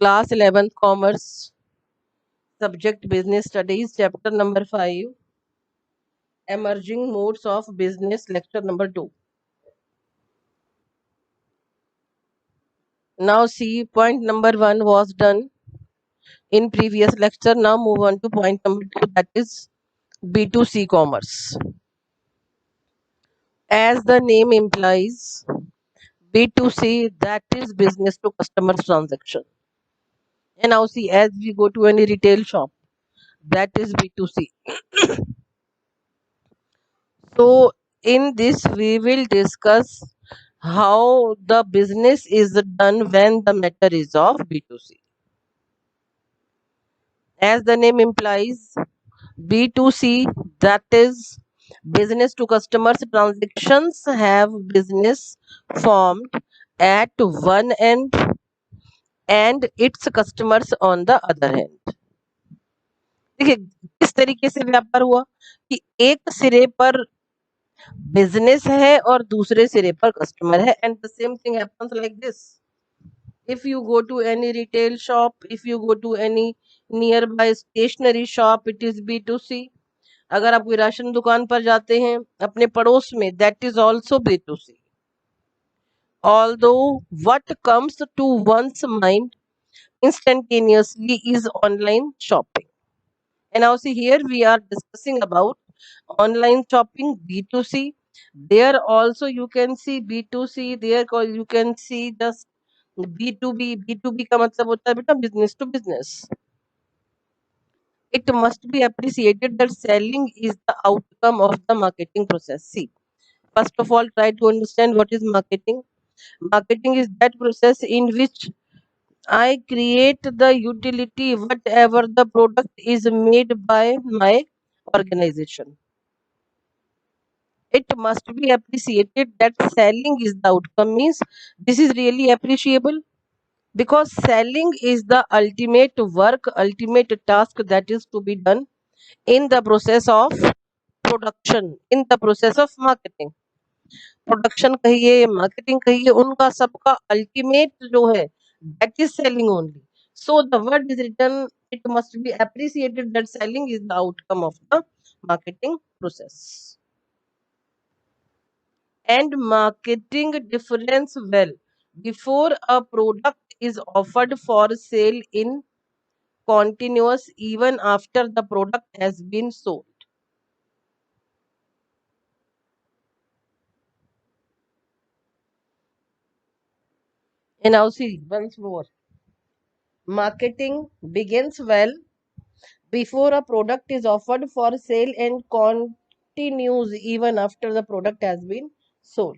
Class 11th Commerce, subject Business Studies, chapter number 5, Emerging Modes of Business, lecture number 2. Now see, point number 1 was done in previous lecture. Now move on to point number 2, that is B2C commerce. As the name implies, B2C, that is business to customer transaction. And now see, as we go to any retail shop, that is B2C. So in this we will discuss how the business is done when the matter is of B2C. As the name implies, B2C, that is business to customers transactions, have business formed at one end and its customers on the other hand. देखिए किस तरीके से व्यापार हुआ कि एक सिरे पर बिजनेस है और दूसरे सिरे पर कस्टमर है, and the same thing happens like this. If you go to any retail shop, if you go to any nearby stationery shop, it is B2C. अगर आप कोई राशन दुकान पर जाते हैं अपने पड़ोस में, that is also B2C. Although what comes to one's mind instantaneously is online shopping. And now see, here we are discussing about online shopping, B2C. There also you can see B2C, there you can see just B2B. B2B का मतलब होता है बेटा business to business. It must be appreciated that selling is the outcome of the marketing process. See, first of all, try to understand what is marketing. Marketing is that process in which I create the utility whatever the product is made by my organization. It must be appreciated that selling is the outcome, means this is really appreciable because selling is the ultimate work, ultimate task that is to be done in the process of production, in the process of marketing. Production कहिए, marketing कहिए, उनका सबका ultimate जो है that is selling only. So the word is written, it must be appreciated that selling is the outcome of the marketing process. And marketing difference well before a product is offered for sale in continuous even after the product has been sold. And now see once more, marketing begins well before a product is offered for sale and continues even after the product has been sold.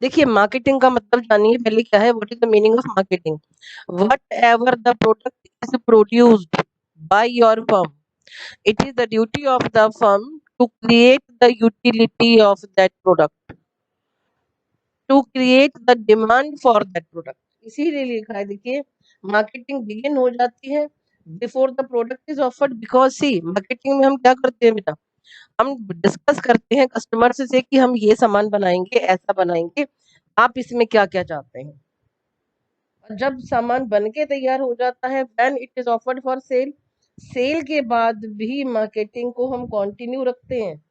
देखिए marketing का मतलब जानिए पहले क्या है. What is the meaning of marketing? What ever the product is produced by your firm, it is the duty of the firm to create the utility of that product, to create the demand for that product. इसीलिए लिखा है देखिए, marketing begin हो जाती है before the product is offered. Because see marketing में हम क्या करते हैं बेटा, हम डिस्कस करते हैं कस्टमर से कि हम ये सामान बनाएंगे, ऐसा बनाएंगे, आप इसमें क्या क्या चाहते हैं. और जब सामान बन के तैयार हो जाता है when it is offered for sale, sale के बाद भी मार्केटिंग को हम कंटिन्यू रखते हैं.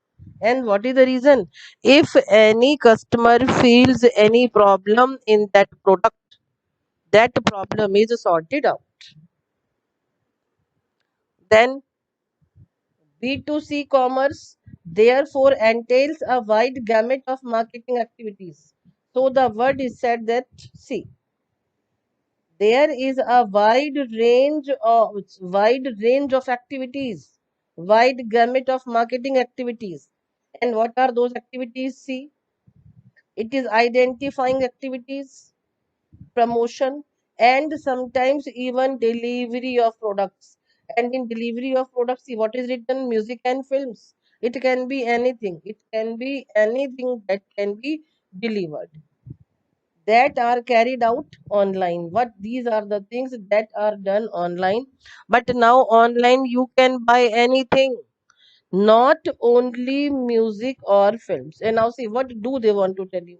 And what is the reason? If any customer feels any problem in that product, that problem is sorted out. Then B2C commerce therefore entails a wide gamut of marketing activities. So the word is said that, see, there is a wide range of activities, wide gamut of marketing activities. And what are those activities? See, it is identifying activities, promotion, and sometimes even delivery of products. And in delivery of products, see what is written, music and films. It can be anything, it can be anything that can be delivered, that are carried out online. What these are the things that are done online. But now online you can buy anything, not only music or films. And now see what do they want to tell you.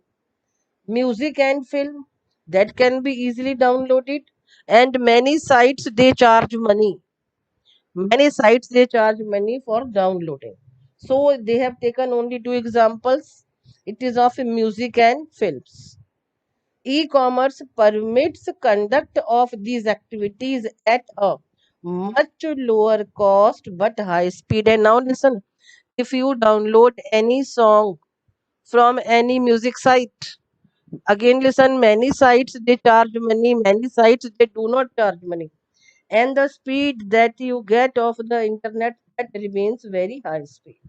Music and film, that can be easily downloaded. and many sites they charge money. Many sites they charge money for downloading. So they have taken only two examples. It is of music and films. E-commerce permits conduct of these activities at a much lower cost but high speed. And now listen, if you download any song from any music site, again listen, many sites they charge money, many sites they do not charge money. And the speed that you get of the internet that remains very high speed.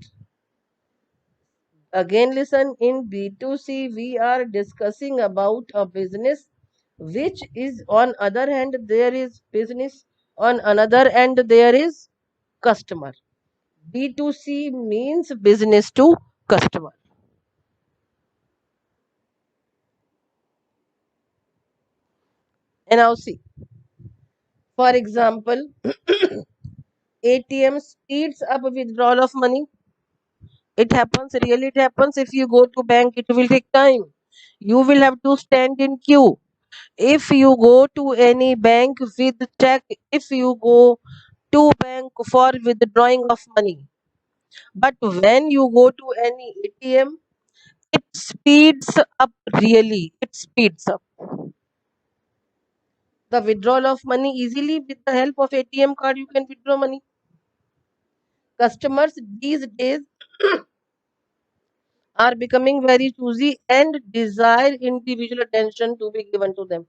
Again listen, in B2C we are discussing about a business which is on other hand there is business, on another end there is customer. B2C means business to customer. And now see, for example, ATM speeds up withdrawal of money. It happens, really it happens. If you go to bank, it will take time. You will have to stand in queue. If you go to any bank with check, if you go to bank for withdrawing of money. But when you go to any ATM, it speeds up really. It speeds up the withdrawal of money easily with the help of ATM card. You can withdraw money. Customers these days are becoming very choosy and desire individual attention to be given to them.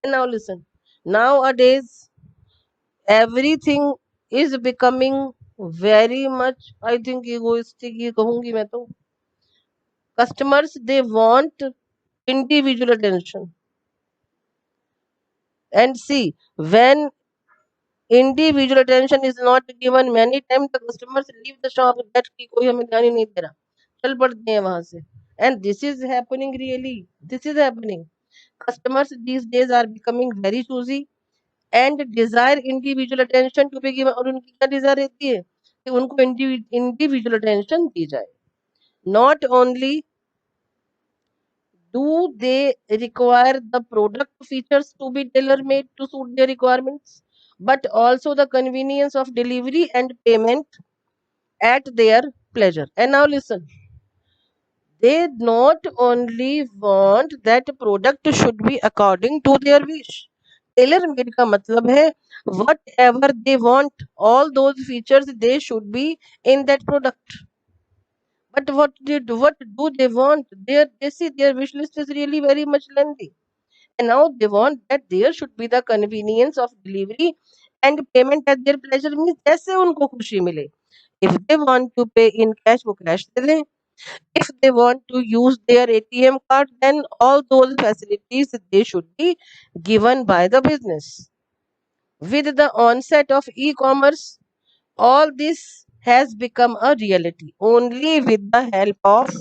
And now listen, nowadays everything is becoming very much, I think, egoistic. ये कहूंगी मैं तो. Customers they want individual attention. And see, when individual attention is not given, many times the customers leave the shop that कि कोई हमें ध्यान ही नहीं दे रहा, चल पड़ते हैं वहां से. And this is happening really. This is happening. Customers these days are becoming very choosy and desire individual attention to be given. और उनकी क्या desire रहती है कि उनको individual attention दी जाए. Not only do they require the product features to be tailor made to suit their requirements, but also the convenience of delivery and payment at their pleasure. And now listen, they not only want that product should be according to their wish. Tailor made का मतलब है whatever they want, all those features they should be in that product. But what do they want? They see their wish list is really very much lengthy. And now they want that there should be the convenience of delivery and payment at their pleasure. Means जैसे उनको खुशी मिले. If they want to pay in cash, वो cash दे दें. If they want to use their ATM card, then all those facilities they should be given by the business. With the onset of e-commerce, all this has become a reality. Only with the help of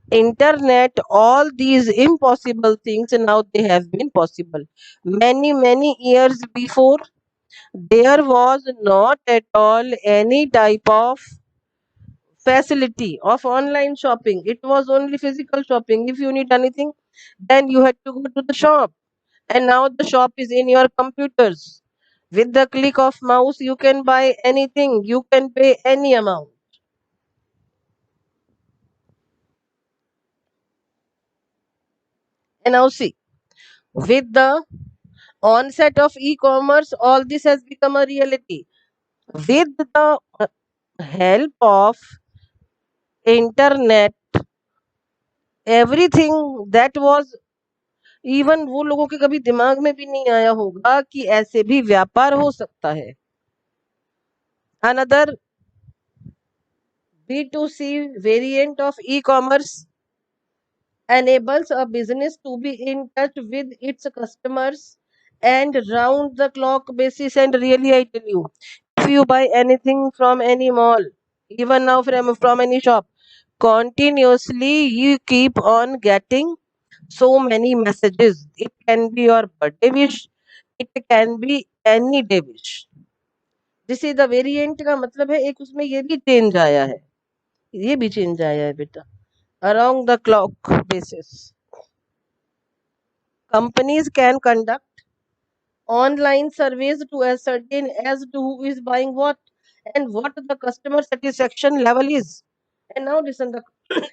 internet, all these impossible things now they have been possible. Many years before, there was not at all any type of facility of online shopping. It was only physical shopping. If you need anything, then you had to go to the shop. And now the shop is in your computers. With the click of mouse, you can buy anything. You can pay any amount. And now see, with the onset of e-commerce, all this has become a reality. With the help of internet, everything that was, even वो लोगों के कभी दिमाग में भी नहीं आया होगा कि ऐसे भी व्यापार हो सकता है. Another B2C variant of e-commerce enables a business to be in touch with its customers and round the clock basis. And really I tell you, if you buy anything from any mall, even now from any shop, continuously you keep on getting so many messages. It can be your birthday wish, it can be any day wish. This is the variant का मतलब है एक उसमें ये भी change आया है, ये भी चेंज आया है बेटा. Around the clock basis, companies can conduct online surveys to ascertain as to who is buying what and what the customer satisfaction level is. And now listen, the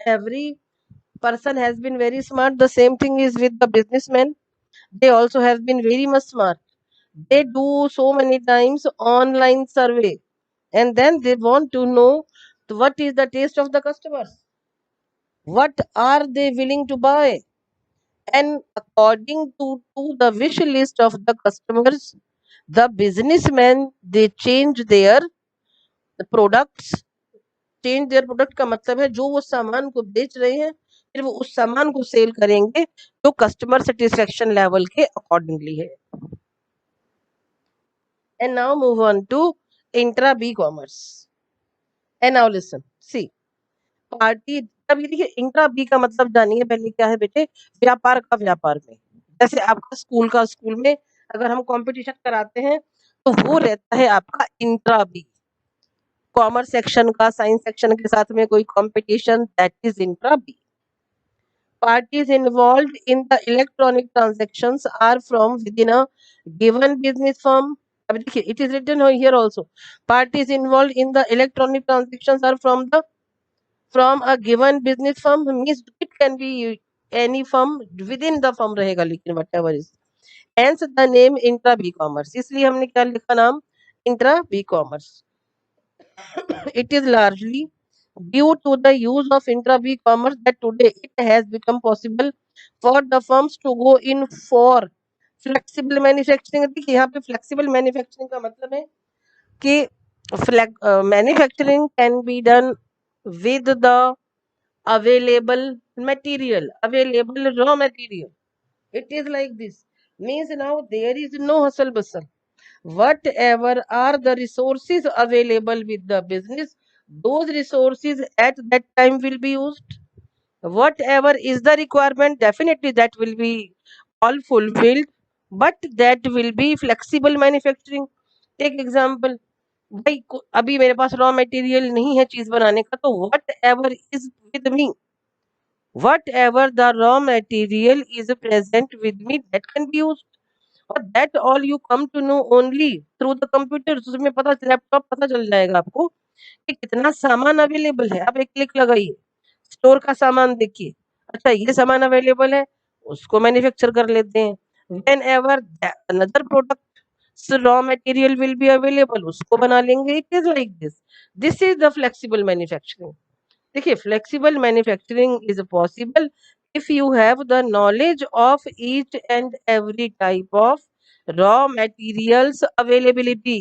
every person has been very smart. The same thing is with the businessmen. They also have been very much smart. They do so many times online survey, and then they want to know what is the taste of the customers, what are they willing to buy, and according to the wish list of the customers, the businessmen they change their products. Change their product का मतलब है जो वो सामान को बेच रहे हैं फिर वो उस सामान को सेल करेंगे जो कस्टमर सेटिस्फेक्शन लेवल के अकॉर्डिंगली है. And now move on to intra B commerce. And now listen see party. अब ये देखिए इंट्रा बी का मतलब जानिए पहले क्या है बेटे. व्यापार का व्यापार में. जैसे आपका स्कूल का स्कूल में अगर हम कंपटीशन कराते हैं तो वो रहता है आपका इंट्रा बी. कॉमर्स सेक्शन का साइंस सेक्शन के साथ में कोई competition that is intra B. Parties involved in the electronic transactions are from within a given business firm. अब देखिए, it is written here also. Parties involved in the electronic transactions are from a given business firm. Means it can be any firm within the firm रहेगा लेकिन whatever is. Hence the name intra B-commerce. इसलिए हमने क्या लिखा नाम intra B-commerce. It is largely due to the use of intra-bee commerce that today it has become possible for the firms to go in for flexible manufacturing. देखिए यहाँ पे flexible manufacturing का मतलब है कि manufacturing can be done with the available material, available raw material. It is like this. Means now there is no hustle bustle. Whatever are the resources available with the business, those resources at that time will be used. Whatever is the requirement, definitely that will be all fulfilled, but that will be flexible manufacturing. Take example, भाई अभी मेरे पास raw material नहीं है चीज बनाने का, तो whatever is with me, whatever the raw material is present with me that can be use. और that all you come to know only through the computer. उसमें पता लैपटॉप पता चल जाएगा आपको कि कितना सामान अवेलेबल है. आप एक क्लिक लगाइए, स्टोर का सामान देखिए, अच्छा ये सामान अवेलेबल है, उसको मैन्युफैक्चर कर लेते हैं. Whenever another product raw material will be available, उसको बना लेंगे. It is like this. This is the flexible manufacturing. देखिए flexible manufacturing is possible if you have the knowledge of each and every type of raw materials availability.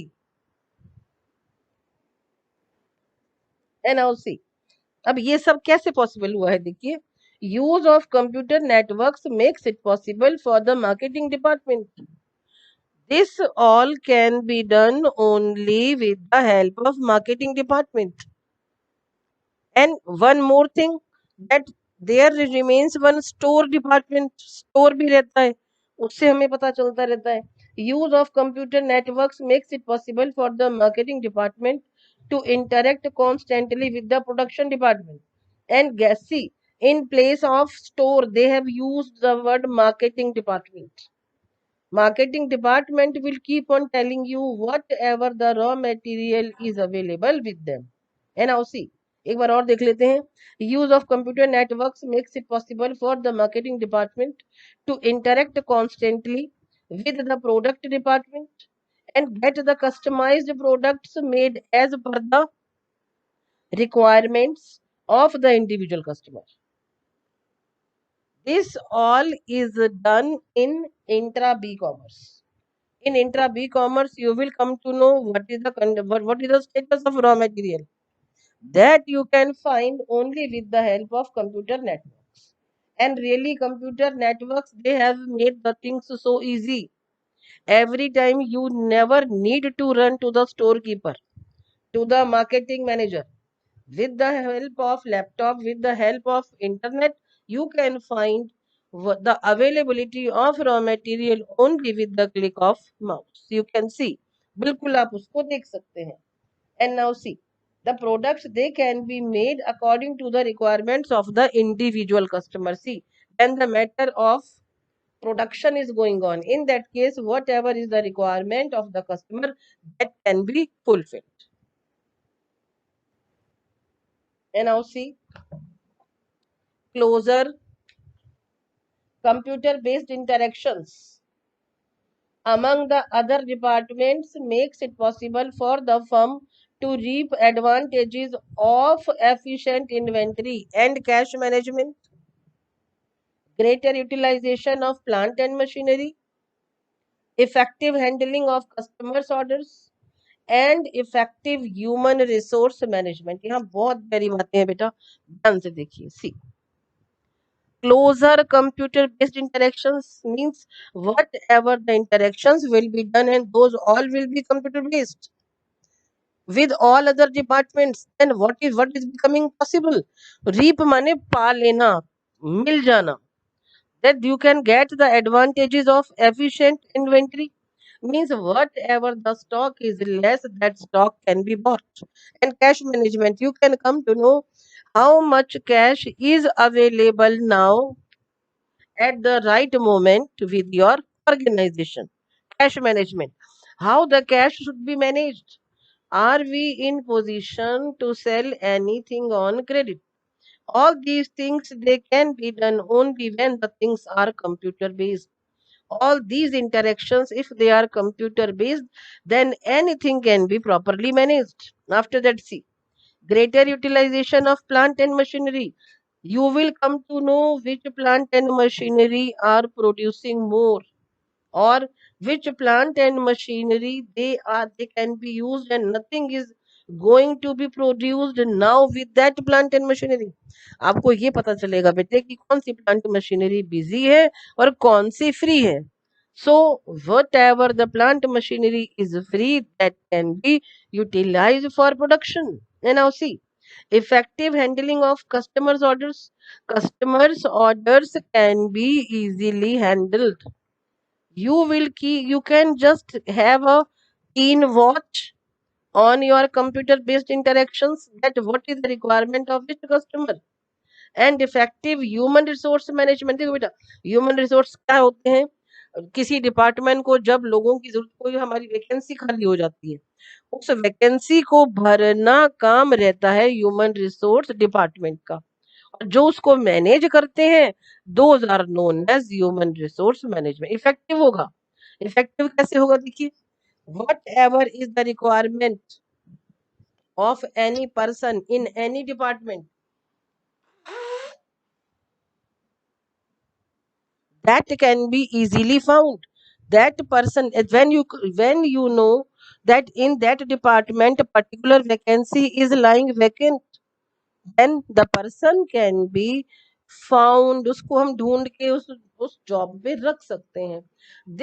And now see, अब ये सब कैसे possible हुआ है देखिए. Use of computer networks makes it possible for the marketing department. This all can be done only with the help of marketing department. And one more thing, that there remains one store department. Store भी रहता है, उससे हमें पता चलता रहता है. Use of computer networks makes it possible for the marketing department to interact constantly with the production department. And guess see, in place of store, they have used the word marketing department. Marketing department will keep on telling you whatever the raw material is available with them. And now see, एक बार और देख लेते हैं. Use of computer networks makes it possible for the marketing department to interact constantly with the product department and get the customized products made as per the requirements of the individual customer. This all is done in intra B-commerce. In intra B-commerce, you will come to know what is the status of raw material. That you can find only with the help of computer networks. And really, computer networks, they have made the things so easy. Every time you never need to run to the storekeeper, to the marketing manager. With the help of laptop, with the help of internet, you can find the availability of raw material only with the click of mouse. You can see. बिल्कुल आप उसको देख सकते हैं. And now see, the products they can be made according to the requirements of the individual customer. See, when the matter of production is going on. In that case, whatever is the requirement of the customer, that can be fulfilled. And now see, closer computer-based interactions among the other departments makes it possible for the firm to reap advantages of efficient inventory and cash management, greater utilization of plant and machinery, effective handling of customers' orders, and effective human resource management. यहाँ बहुत प्यारी बातें हैं बेटा, ध्यान से देखिए. सी, closer computer based interactions means whatever the interactions will be done, and those all will be computer based with all other departments. Then what is becoming possible? Reap माने पा लेना, मिल जाना, that you can get the advantages of efficient inventory. Means whatever the stock is less, that stock can be bought. And cash management, you can come to know how much cash is available now at the right moment with your organization. Cash management, how the cash should be managed. Are we in position to sell anything on credit? All these things, they can be done only when the things are computer based. All these interactions, if they are computer based, then anything can be properly managed. After that, see, greater utilization of plant and machinery. You will come to know which plant and machinery are producing more, or which plant and machinery they can be used and nothing is going to be produced now with that plant and machinery. आपको ये पता चलेगा बेटे कि कौन सी plant machinery busy है और कौन सी फ्री है. So whatever the plant machinery is free, that can be utilized for production. And now see, effective handling of customers orders. Customers orders can be easily handled. You can just have a keen watch on your computer based interactions, that what is the requirement of which customer. And effective human resource management. देखो बेटा, human resource क्या होते हैं? किसी department को जब लोगों की जरूरत, कोई हमारी वैकेंसी खाली हो जाती है, उस वैकेंसी को भरना काम रहता है ह्यूमन रिसोर्स डिपार्टमेंट का, और जो उसको मैनेज करते हैं, those are known as human resource management. Effective होगा. इफेक्टिव कैसे होगा? देखिए, whatever is the requirement of any person in any department, that can be easily found. That person, when you know that in that department a particular vacancy is lying vacant, then the person can be found. उसको हम ढूंढ के उस job पे रख सकते हैं.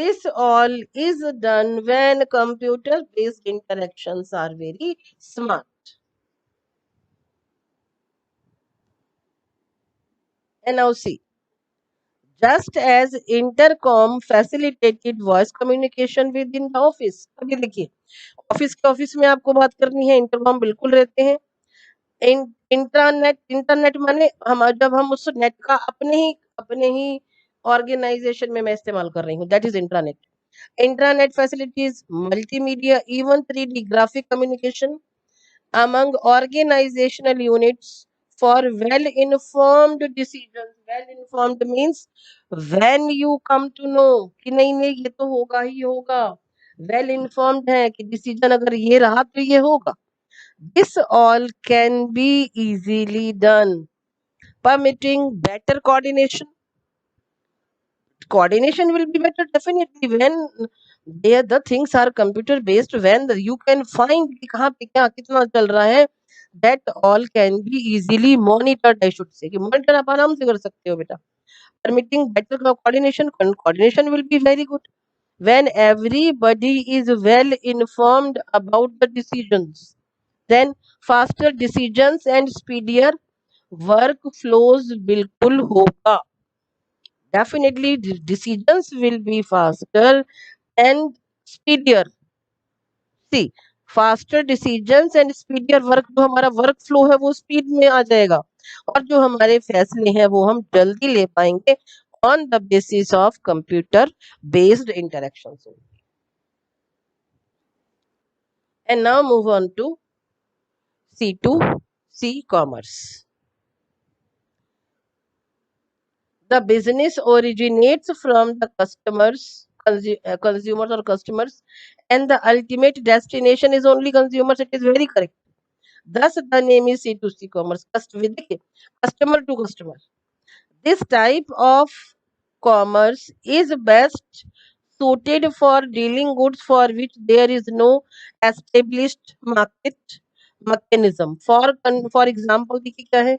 This all is done when computer based interactions are very smart. And now see, just as intercom facilitated voice communication within the office. अभी देखिए, ऑफिस में आपको बात करनी है, इंटरकॉम बिल्कुल रहते हैं. इंटरनेट माने जब हम उस नेट का अपने ही ऑर्गेनाइजेशन में मैं इस्तेमाल कर रही हूँ, that is intranet. Intranet facilities multimedia, even 3D graphic communication among organizational units for well-informed decisions. Well-informed means when you come to know कि नहीं नहीं ये तो होगा ही होगा, well-informed है कि डिसीजन अगर ये रहा तो ये होगा. This all can be easily done, permitting better coordination. Coordination will be better definitely when the things are computer based, when you can find कि कहाँ पे क्या कितना चल रहा है. That all can be easily monitored, I should say कि monitor आप आराम से कर सकते हो बेटा. Permitting better coordination. Coordination will be very good when everybody is well informed about the decisions. Then faster decisions and speedier workflows बिल्कुल होगा. Definitely decisions will be faster and speedier. See, faster decisions and speedier work, जो हमारा work flow है वो speed में आ जाएगा, और जो हमारे फैसले हैं वो हम जल्दी ले पाएंगे, on the basis of computer-based interactions. And now move on to C2C commerce. The business originates from the consumers or customers, and the ultimate destination is only consumers. It is very correct. Thus, the name is C2C commerce. देखिए, customer to customer. This type of commerce is best suited for dealing goods for which there is no established market mechanism. For example, देखिए क्या है?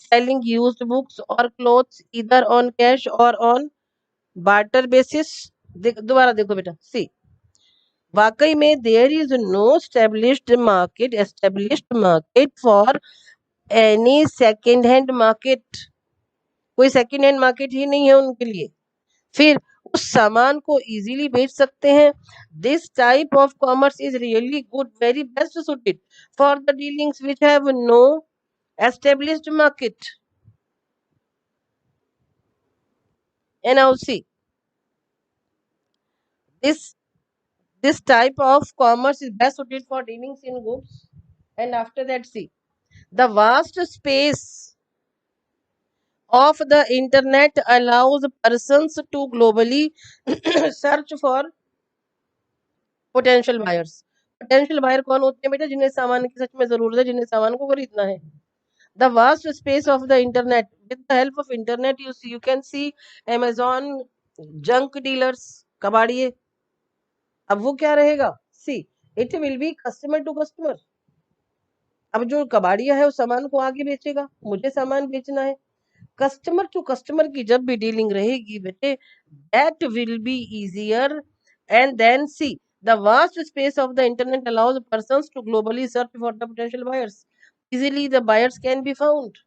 Selling used books or clothes either on cash or on barter basis. दोबारा देखो बेटा, see वाकई में there is no established market for any second hand market. कोई second hand market ही नहीं है उनके लिए. फिर उस सामान को इजीली बेच सकते हैं. This type of commerce is really good, very best suited for the dealings which have no established market. And now see, this this type of commerce is best suited for dealings in goods. And after that, see, the vast space of the internet allows persons to globally search for potential buyers. Potential buyer कौन होते हैं बेटा? जिन्हें सामान की सच में जरूरत है, जिन्हें सामान को खरीदना है. The vast space of the internet. With the help of internet, you can see Amazon, junk dealers, कबाड़िए. अब वो क्या रहेगा? See, it will be customer to customer. अब जो कबाड़िया है वो सामान को आगे बेचेगा, मुझे सामान बेचना है. कस्टमर टू कस्टमर की जब भी डीलिंग रहेगी बेटे, that will be easier. And then see, the vast space of the internet allows persons to globally search for the potential buyers. Easily the buyers can be found.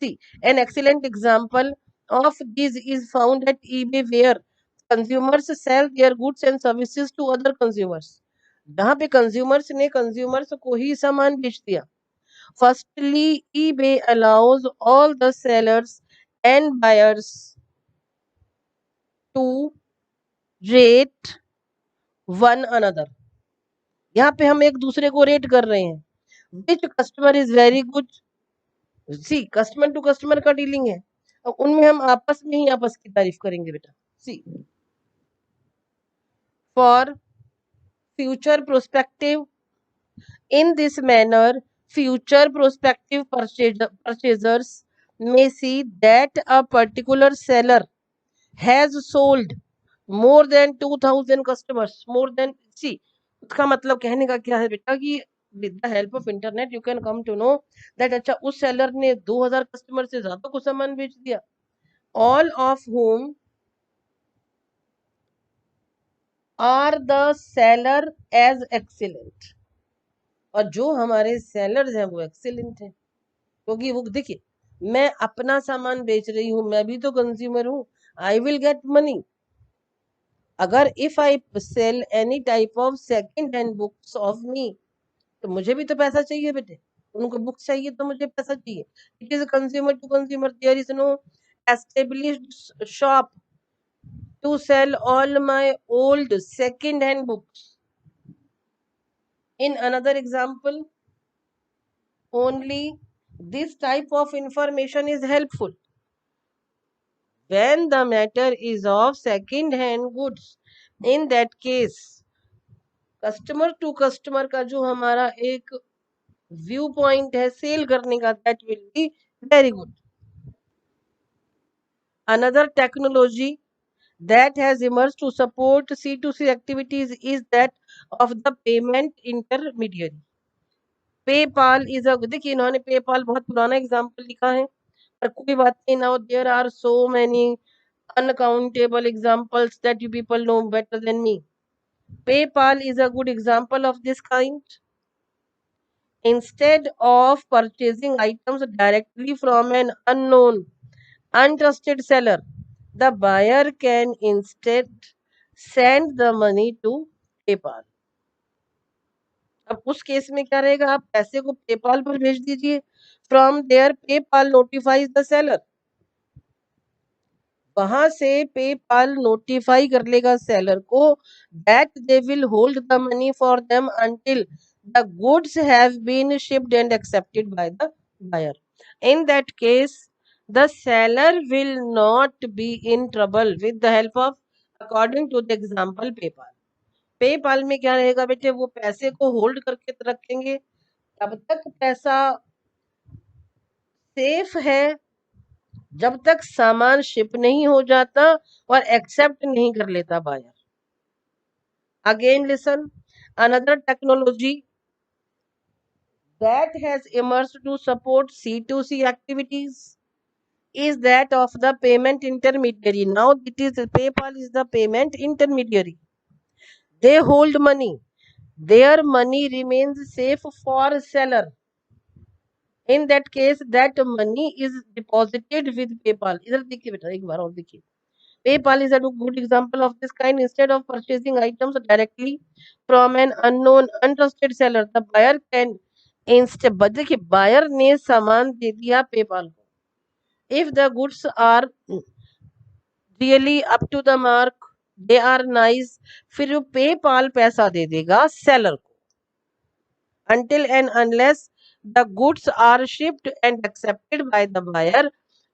See, an excellent example of this is found at eBay, where consumers sell their goods and services to other consumers. जहाँ पे consumers ने consumers को ही सामान बेच दिया. Firstly, eBay allows all the sellers and buyers to rate one another. यहाँ पे हम एक दूसरे को रेट कर रहे हैं. Which customer is very good? See, customer to customer का डीलिंग है, और उनमें हम आपस में ही आपस की तारीफ करेंगे बेटा. See, for future prospective. In this manner, future prospective purchasers may see that a particular seller has sold more than 2000 customers. More than, see, उसका मतलब कहने का क्या है बेटा कि with the help of internet you can come to know that अच्छा उस seller ने 2000 कस्टमर से ज्यादा को सामान बेच दिया. All of whom are the seller as excellent. और जो हमारे सेलर्स हैं वो एक्सीलेंट हैं, क्योंकि वो देखिए, मैं अपना सामान बेच रही हूँ, मैं भी तो कंज्यूमर हूँ. I will get money. अगर if I sell any type of second hand books of me, तो मुझे भी तो पैसा चाहिए बेटे. उनको बुक्स चाहिए तो मुझे पैसा चाहिए. It is consumer to consumer. There is no established shop to sell all my old second hand books. In another example, only this type of information is helpful when the matter is of second hand goods. In that case, customer to customer का जो हमारा एक view point है cell करने का, that will be very good. Another technology that has emerged to support C2C activities is that of the payment intermediary. PayPal is a, देखिए इन्होंने PayPal बहुत पुराना एग्जाम्पल लिखा है, पर कोई बात नहीं. Now there are so many uncountable examples that you people know better than me. PayPal is a good example of this kind. Instead of purchasing items directly from an unknown, untrusted seller, the buyer can instead send the money to PayPal. अब उस case में क्या रहेगा? आप पैसे को PayPal पर भेज दीजिए. From there PayPal notifies the seller. वहां से पेपाल नोटिफाई कर लेगा सेलर को that they will hold the money for them until the goods have been shipped and accepted by the buyer. In that case, the seller will not be in trouble with the help of, according to the example, PayPal. PayPal में क्या रहेगा बेटे, वो पैसे को hold करके रखेंगे तब तक पैसा सेफ है जब तक सामान शिप नहीं हो जाता और एक्सेप्ट नहीं कर लेता buyer. Again, listen, another technology that has emerged to support C2C activities is that of the payment intermediary. Now it is PayPal is the payment intermediary. They hold money. Their money remains safe for seller. In that case, that money is deposited with PayPal. इधर देखिए बेटा, एक बार और देखिए. PayPal is a good example of this kind. Instead of purchasing items directly from an unknown, untrusted seller, the buyer can instead. देखिए, buyer ने सामान दे दिया PayPal को. If the goods are really up to the mark, they are nice, फिर वो PayPal पैसा दे देगा seller को. Until and unless the goods are shipped and accepted by the buyer,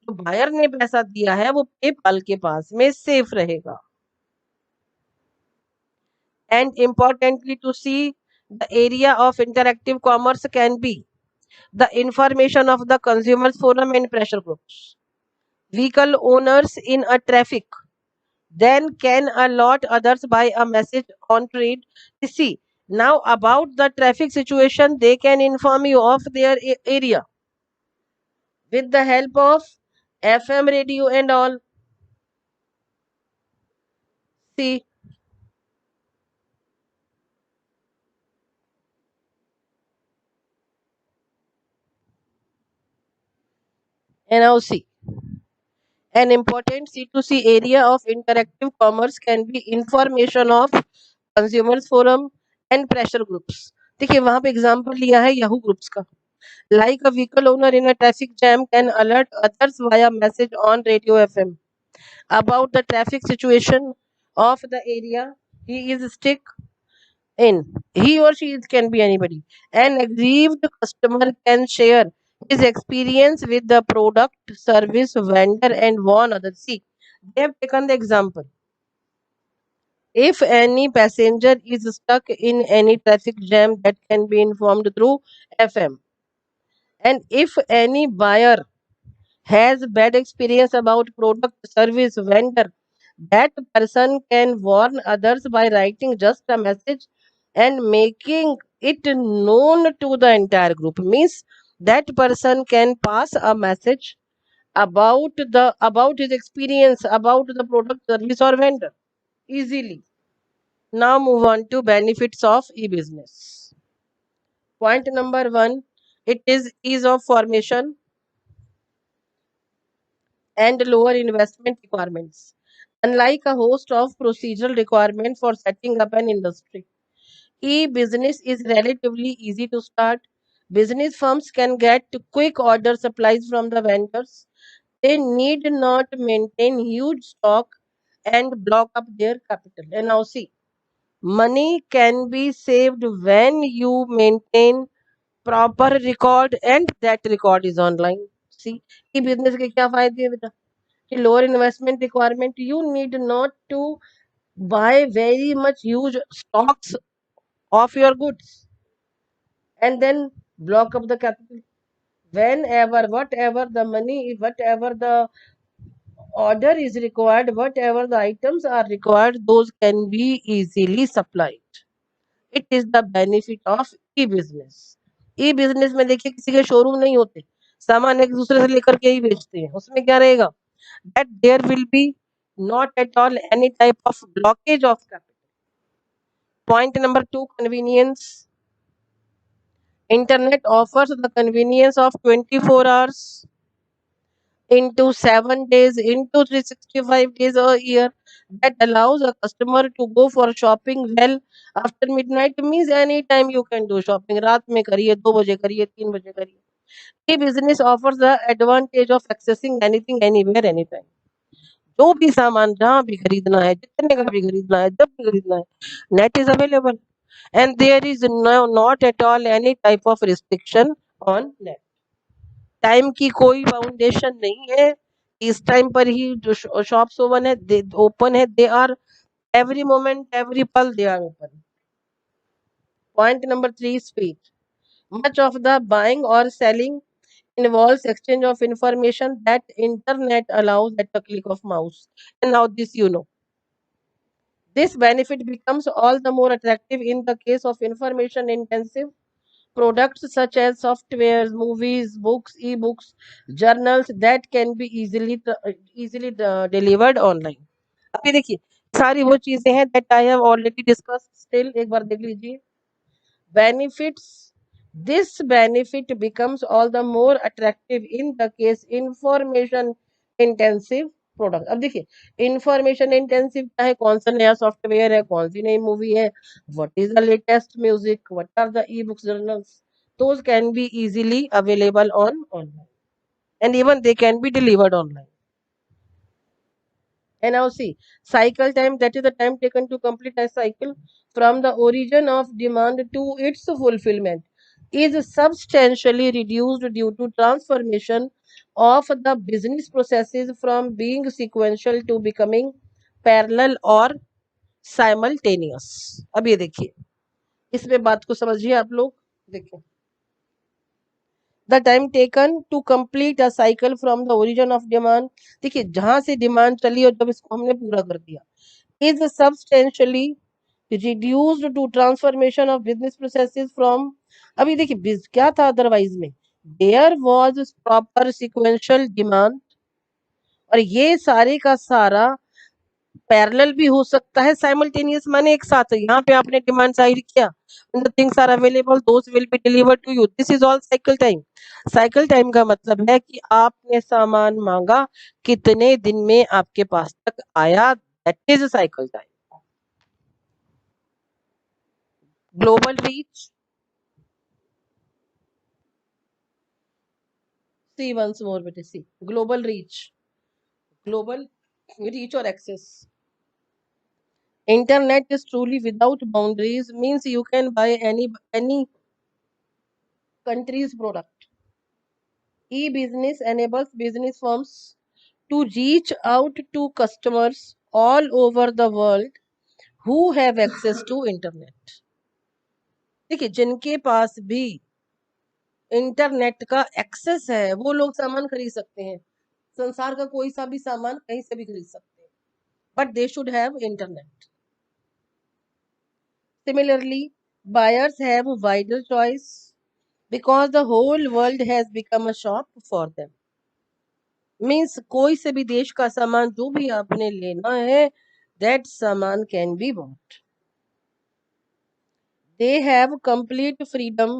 जो buyer ने पैसा दिया है वो PayPal के पास में safe रहेगा. And importantly, to see the area of interactive commerce can be the information of the consumers forum and pressure groups. Vehicle owners in a traffic then can allot others by a message on trade. You see, now about the traffic situation, they can inform you of their area with the help of FM radio and all. See, and now see. An important C2C area of interactive commerce can be information of consumers forum and pressure groups. देखिए वहां पे example लिया है Yahoo groups का. Like a vehicle owner in a traffic jam can alert others via message on radio FM about the traffic situation of the area he is stuck in. He or she can be anybody. An aggrieved customer can share his experience with the product, service, vendor, and warn others. See, they have taken the example. If any passenger is stuck in any traffic jam, that can be informed through FM. And if any buyer has bad experience about product, service, vendor, that person can warn others by writing just a message and making it known to the entire group. Means that person can pass a message about his experience about the product, service, or vendor easily. Now move on to benefits of e-business. Point number 1, it is ease of formation and lower investment requirements. Unlike a host of procedural requirements for setting up an industry, e-business is relatively easy to start. Business firms can get quick order supplies from the vendors. They need not maintain huge stock and block up their capital. And now see, money can be saved when you maintain proper record and that record is online. See, e-business के क्या फायदे हैं बेटा? कि lower investment requirement, you need not to buy very much huge stocks of your goods and then block up the capital. Whenever, whatever the money, whatever the order is required, whatever the items are required, those can be easily supplied. It is the benefit of e-business. ई-बिजनेस में देखिए किसी के showroom नहीं होते, सामान एक दूसरे से लेकर के ही बेचते हैं. उसमें क्या रहेगा? That there will be not at all any type of blockage of capital. Point number 2, convenience. Internet offers the convenience of 24 hours into 7 days into 365 days a year that allows a customer to go for shopping well after midnight. Means anytime you can do shopping. रात में करिए, 2 बजे करिए, 3 बजे करिए. E-business offers the advantage of accessing anything, anywhere, anytime. जो भी सामान जहाँ भी खरीदना है, जितने का भी खरीदना है, जब भी खरीदना है, net is available and there is not at all any type of restriction on net. Time की कोई बाउंडेशन नहीं है। इस टाइम पर ही जो शॉप्स ओपन है, they are every moment, every pulse they are open. Point number 3, speed. Much of the buying or selling involves exchange of information that internet allows at a click of mouse. And now this you know. This benefit becomes all the more attractive in the case of information intensive products such as softwares, movies, books, e-books, journals that can be easily delivered online. अभी देखिए सारी वो चीजें हैं that I have already discussed. Still एक बार देख लीजिए. Benefits. This benefit becomes all the more attractive in the case information intensive product. अब देखिए इंफॉर्मेशन इंटेंसिव क्या है, कौन सा नया सॉफ्टवेयर है, कौन सी नई मूवी है, what is the latest music, what are the e books journals, those can be easily available on online and even they can be delivered online. And now see, cycle time, that is the time taken to complete a cycle from the origin of demand to its fulfillment, is substantially reduced due to transformation of the business processes from being sequential to becoming parallel or simultaneous. अब ये देखिए, इसमें बात को समझिए आप लोग. देखिए, the time taken to complete a cycle from the origin of demand. देखिए जहां से डिमांड चली और जब इसको हमने पूरा कर दिया, is substantially reduced to transformation of business processes from. अभी देखिए क्या था अदरवाइज में, there was proper sequential demand और ये सारे का सारा पैरेलल भी हो सकता है, साइमल्टेनियस माने एक साथ. यहाँ पे आपने डिमांड साइड किया, the things are available, those will be delivered to you. This is all cycle time. Cycle time का मतलब है कि आपने सामान मांगा, कितने दिन में आपके पास तक आया, that is cycle time. Global reach. See once more बेटे, see global reach. Global reach और access. Internet is truly without boundaries, means you can buy any country's product. E-business enables business firms to reach out to customers all over the world who have access to internet. देखिए जिनके पास भी internet का access है वो लोग सामान खरीद सकते हैं. संसार का कोई सा भी सामान कहीं से भी खरीद सकते हैं, but they should have internet. Similarly, buyers have wider choice because the whole world has become a shop for them. Means कोई से भी देश का सामान जो भी आपने लेना है, that सामान can be bought. They have complete freedom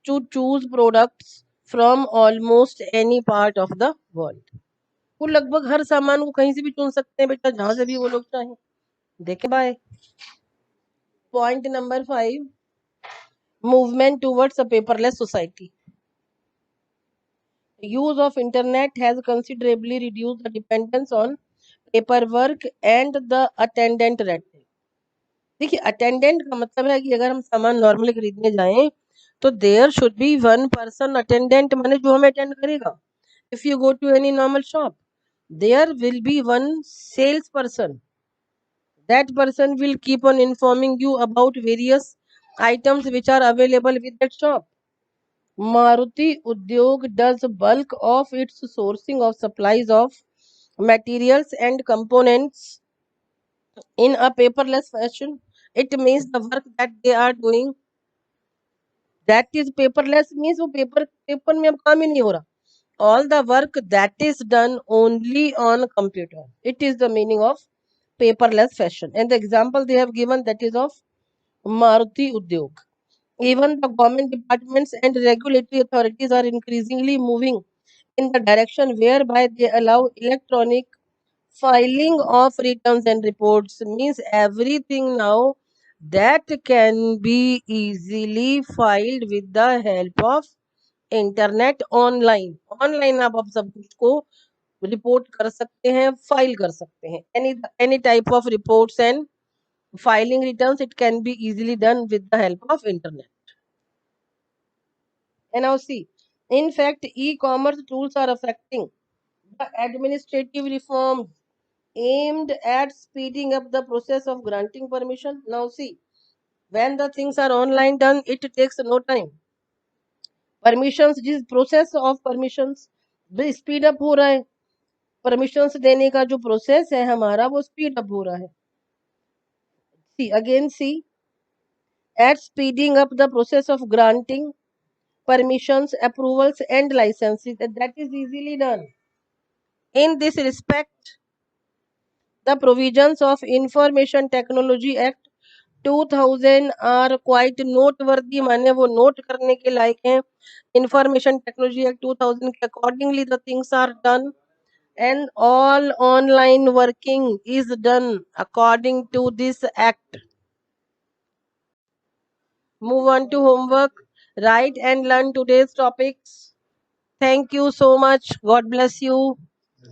to choose products from almost any part of the world. वो लगभग हर सामान को कहीं से भी चुन सकते हैं बेटा, जहां से भी वो लोग चाहें. देखें by. Point number 5, movement towards a paperless society. The use of internet has considerably reduced the dependence on paperwork and the attendant red tape. देखिए अटेंडेंट का मतलब है कि अगर हम सामान नॉर्मली खरीदने जाएं तो there should be one person attendant, माने जो हमें अटेंड करेगा. If you go to any normal shop, there will be one sales person. That person will keep on informing you about various items which are available with that shop. Maruti Udyog does bulk of its sourcing of supplies of materials and components in a paperless fashion. It means the work that they are doing, that is paperless, means वो paper में अब काम ही नहीं हो रहा. All the work that is done only on computer. It is the meaning of paperless fashion. And the example they have given, that is of Maruti Udyog. Even the government departments and regulatory authorities are increasingly moving in the direction whereby they allow electronic filing of returns and reports. Means everything now that can be easily filed with the help of internet. Online आप सब कुछ को report कर सकते हैं, file कर सकते हैं. Any type of reports and filing returns, it can be easily done with the help of internet. And now see, in fact, e-commerce tools are affecting the administrative reforms aimed at speeding up the process of granting permission. Now see, when the things are online done, it takes no time. Permissions, जिस process of permissions भी speed up हो रहा है. Permissions देने का जो process है हमारा वो speed up हो रहा है. See, at speeding up the process of granting permissions, approvals, and licenses. That is easily done. In this respect, the provisions of Information Technology Act 2000 are quite noteworthy. माने वो note करने के लायक हैं. Information Technology Act 2000 के accordingly the things are done, and all online working is done according to this act. Move on to homework. Write and learn today's topics. Thank you so much. God bless you.